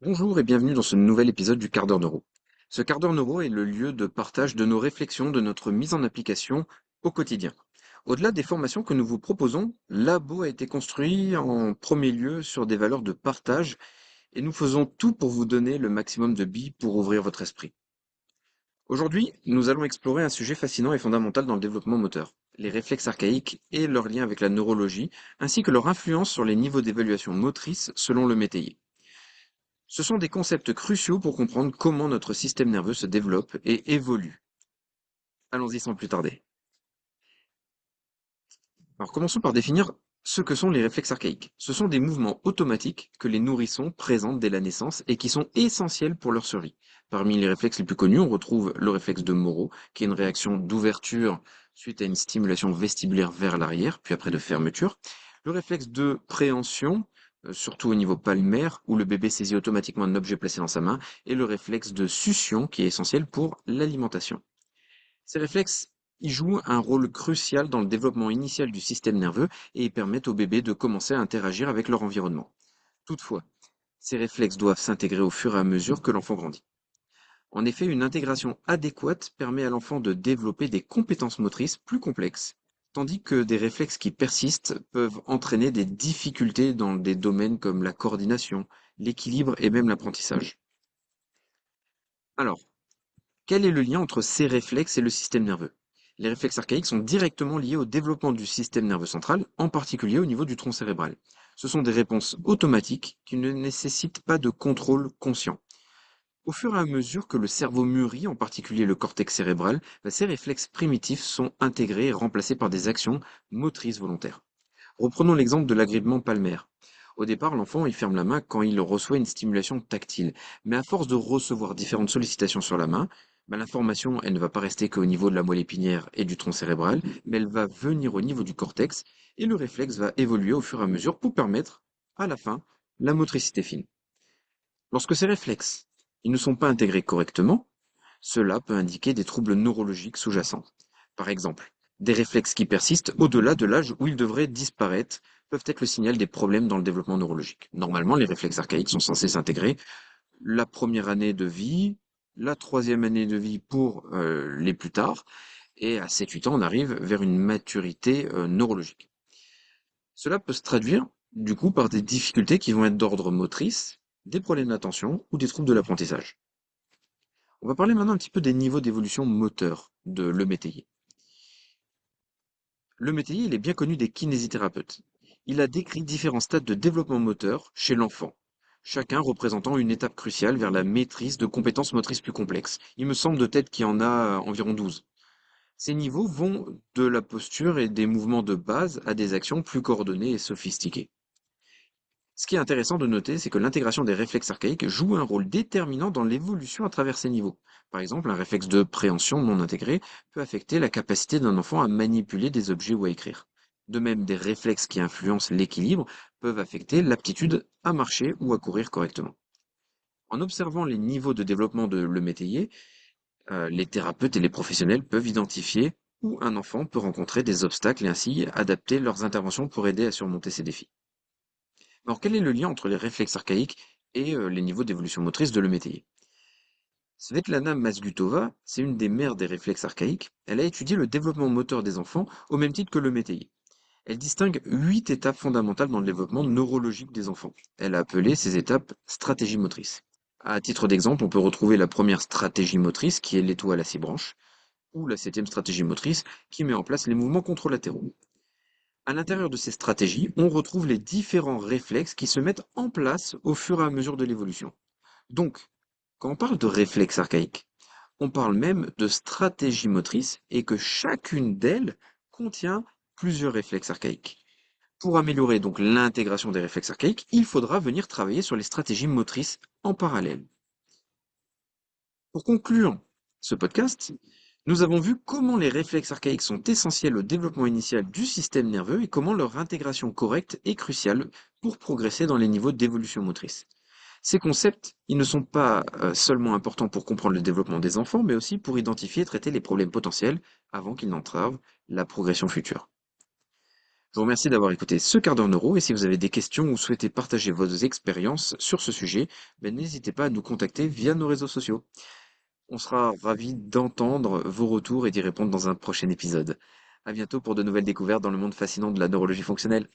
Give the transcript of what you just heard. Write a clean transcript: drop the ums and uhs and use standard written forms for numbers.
Bonjour et bienvenue dans ce nouvel épisode du quart d'heure neuro. Ce quart d'heure neuro est le lieu de partage de nos réflexions, de notre mise en application au quotidien. Au-delà des formations que nous vous proposons, Labo a été construit en premier lieu sur des valeurs de partage et nous faisons tout pour vous donner le maximum de billes pour ouvrir votre esprit. Aujourd'hui, nous allons explorer un sujet fascinant et fondamental dans le développement moteur, les réflexes archaïques et leur lien avec la neurologie, ainsi que leur influence sur les niveaux d'évaluation motrice selon le métayer. Ce sont des concepts cruciaux pour comprendre comment notre système nerveux se développe et évolue. Allons-y sans plus tarder. Alors commençons par définir ce que sont les réflexes archaïques. Ce sont des mouvements automatiques que les nourrissons présentent dès la naissance et qui sont essentiels pour leur survie. Parmi les réflexes les plus connus, on retrouve le réflexe de Moro, qui est une réaction d'ouverture suite à une stimulation vestibulaire vers l'arrière, puis après de fermeture. Le réflexe de préhension, surtout au niveau palmaire, où le bébé saisit automatiquement un objet placé dans sa main, et le réflexe de succion, qui est essentiel pour l'alimentation. Ces réflexes, ils jouent un rôle crucial dans le développement initial du système nerveux et ils permettent au bébé de commencer à interagir avec leur environnement. Toutefois, ces réflexes doivent s'intégrer au fur et à mesure que l'enfant grandit. En effet, une intégration adéquate permet à l'enfant de développer des compétences motrices plus complexes, tandis que des réflexes qui persistent peuvent entraîner des difficultés dans des domaines comme la coordination, l'équilibre et même l'apprentissage. Alors, quel est le lien entre ces réflexes et le système nerveux? Les réflexes archaïques sont directement liés au développement du système nerveux central, en particulier au niveau du tronc cérébral. Ce sont des réponses automatiques qui ne nécessitent pas de contrôle conscient. Au fur et à mesure que le cerveau mûrit, en particulier le cortex cérébral, ces réflexes primitifs sont intégrés et remplacés par des actions motrices volontaires. Reprenons l'exemple de l'agrippement palmaire. Au départ, l'enfant il ferme la main quand il reçoit une stimulation tactile. Mais à force de recevoir différentes sollicitations sur la main, l'information elle ne va pas rester qu'au niveau de la moelle épinière et du tronc cérébral, mais elle va venir au niveau du cortex et le réflexe va évoluer au fur et à mesure pour permettre, à la fin, la motricité fine. Lorsque ces réflexes ils ne sont pas intégrés correctement, cela peut indiquer des troubles neurologiques sous-jacents. Par exemple, des réflexes qui persistent au-delà de l'âge où ils devraient disparaître peuvent être le signal des problèmes dans le développement neurologique. Normalement, les réflexes archaïques sont censés s'intégrer la première année de vie, la troisième année de vie pour les plus tard, et à 7-8 ans, on arrive vers une maturité neurologique. Cela peut se traduire, du coup, par des difficultés qui vont être d'ordre motrice, des problèmes d'attention ou des troubles de l'apprentissage. On va parler maintenant un petit peu des niveaux d'évolution moteur de l'EMTI. Le métayer, il est bien connu des kinésithérapeutes. Il a décrit différents stades de développement moteur chez l'enfant, chacun représentant une étape cruciale vers la maîtrise de compétences motrices plus complexes. Il me semble de tête qu'il y en a environ 12. Ces niveaux vont de la posture et des mouvements de base à des actions plus coordonnées et sophistiquées. Ce qui est intéressant de noter, c'est que l'intégration des réflexes archaïques joue un rôle déterminant dans l'évolution à travers ces niveaux. Par exemple, un réflexe de préhension non intégré peut affecter la capacité d'un enfant à manipuler des objets ou à écrire. De même, des réflexes qui influencent l'équilibre peuvent affecter l'aptitude à marcher ou à courir correctement. En observant les niveaux de développement de le métayer, les thérapeutes et les professionnels peuvent identifier où un enfant peut rencontrer des obstacles et ainsi adapter leurs interventions pour aider à surmonter ces défis. Alors, quel est le lien entre les réflexes archaïques et les niveaux d'évolution motrice de l'EMTI? Svetlana Mazgutova, c'est une des mères des réflexes archaïques. Elle a étudié le développement moteur des enfants au même titre que l'EMTI. Elle distingue 8 étapes fondamentales dans le développement neurologique des enfants. Elle a appelé ces étapes stratégies motrices. À titre d'exemple, on peut retrouver la première stratégie motrice qui est l'étoile à 6 branches, ou la septième stratégie motrice qui met en place les mouvements contralatéraux. À l'intérieur de ces stratégies, on retrouve les différents réflexes qui se mettent en place au fur et à mesure de l'évolution. Donc, quand on parle de réflexes archaïques, on parle même de stratégies motrices et que chacune d'elles contient plusieurs réflexes archaïques. Pour améliorer donc l'intégration des réflexes archaïques, il faudra venir travailler sur les stratégies motrices en parallèle. Pour conclure ce podcast, nous avons vu comment les réflexes archaïques sont essentiels au développement initial du système nerveux et comment leur intégration correcte est cruciale pour progresser dans les niveaux d'évolution motrice. Ces concepts, ils ne sont pas seulement importants pour comprendre le développement des enfants, mais aussi pour identifier et traiter les problèmes potentiels avant qu'ils n'entravent la progression future. Je vous remercie d'avoir écouté ce quart d'heure neuro et si vous avez des questions ou souhaitez partager vos expériences sur ce sujet, n'hésitez pas à nous contacter via nos réseaux sociaux. On sera ravis d'entendre vos retours et d'y répondre dans un prochain épisode. À bientôt pour de nouvelles découvertes dans le monde fascinant de la neurologie fonctionnelle.